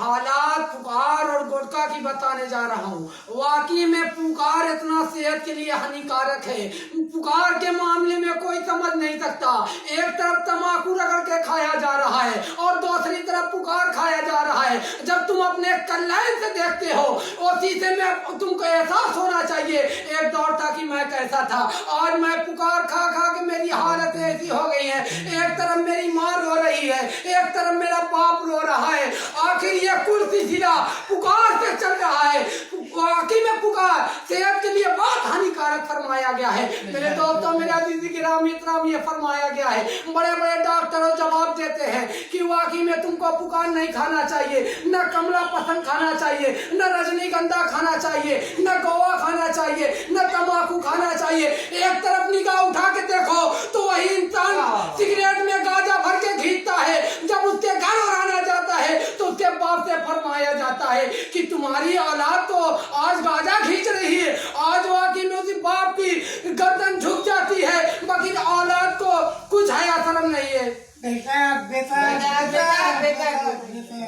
हालात पुकार और गुटखा की बताने जा रहा हूँ। वाकई में पुकार इतना सेहत के लिए हानिकारक है। पुकार के मामले में कोई समझ नहीं सकता। एक तरफ तम्बाकू रगड़ के खाया जा रहा है और दूसरी तरफ पुकार खाया जा रहा है। जब तुम अपने कल्याण से देखते हो उसी से में तुमको एहसास होना चाहिए एक दौर था कि मैं कैसा था। आज मैं पुकार खा खा के मेरी हालत ऐसी हो गई है। एक तरफ मेरी माँ रो रही है, एक तरफ मेरा बाप रो रहा है। आखिर ये कुल सिलसिला पुकार से चल रहा है। वाकई में पुकार सेहत के लिए बहुत हानिकारक फरमाया गया है। मेरे दोस्तों, मेरा दीदी गिरामी इतराम ये फरमाया गया है। बड़े बड़े डॉक्टर जवाब देते हैं कि वाकई में तुमको पुकार नहीं खाना चाहिए, न कमला पसंद खाना चाहिए, न रजनीगंधा खाना चाहिए, न गोवा खाना चाहिए, न तम्बाकू खाना चाहिए। एक तरफ निगाह उठा के देखो तो वही इंसान सिगरेट में गांजा भर के खींचता है। जब उसके घर और आना जाता है तो उसके बाप से फरमाया जाता है कि तुम्हारी औलाद तो आज गांजा खींच रही है। आज वाकई में उसी बाप की गर्दन झुक जाती है, बाकी औलाद को कुछ हया शर्म नहीं है।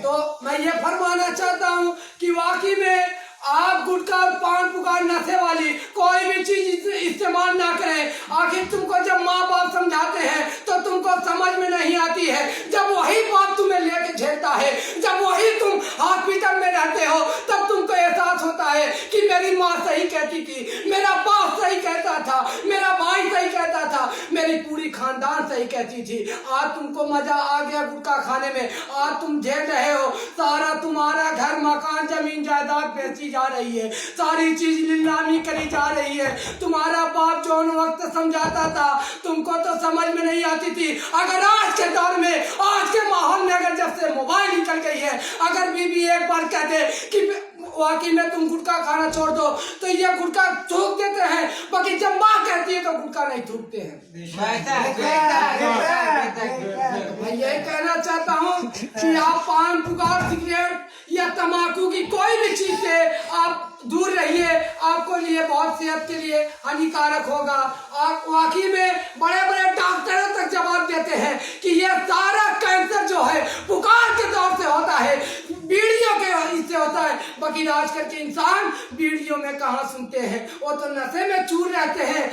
तो मैं ये फरमाना चाहता हूँ कि वाकई में आप गुटखा और पान पुकार नशे वाली कोई भी चीज इस्तेमाल ना करें। आखिर तुमको जब माँ बाप समझाते हैं तो तुमको समझ में नहीं आती है। जब वही बाप तुम्हें लेके झेलता है, जब वही तुम हॉस्पिटल में रहते हो, तब तुमको एहसास होता है कि मेरी माँ सही कहती थी, मेरा बाप सही कहता था, मेरा भाई सही कहता था, मेरी पूरी खानदान सही कहती थी। आज तुमको मजा आ गया गुटखा खाने में, आज तुम झेल रहे हो। सारा तुम्हारा घर मकान जमीन जायदाद बेची जा रही है, सारी चीज नीलामी करी जा रही है। तुम्हारा बाप जो उन वक्त समझाता था तुमको तो समझ में नहीं आती थी। अगर आज के दौर में, आज के माहौल में अगर जब से मोबाइल निकल गई है, अगर बीबी एक बार कह दे कि वाकई में तुम गुटखा खाना छोड़ दो तो ये गुटखा थूक देते हैं, बाकी जब माँ कहती है तो गुटखा नहीं थूकते हैं। मैं यही कहना चाहता हूँ कि आप पान पुकार सिगरेट या तम्बाकू की कोई भी चीज से आप दूर रहिए। आपको लिए बहुत सेहत के लिए हानिकारक होगा। आप वाकई में बड़े बड़े डॉक्टरों तक जवाब देते हैं कि ये सारा कैंसर जो है पुकार के दौर से होता है, बीड़ियों के इससे होता है। बाकी आजकल के इंसान बीड़ियों में कहाँ सुनते हैं, वो तो नशे में चूर रहते हैं।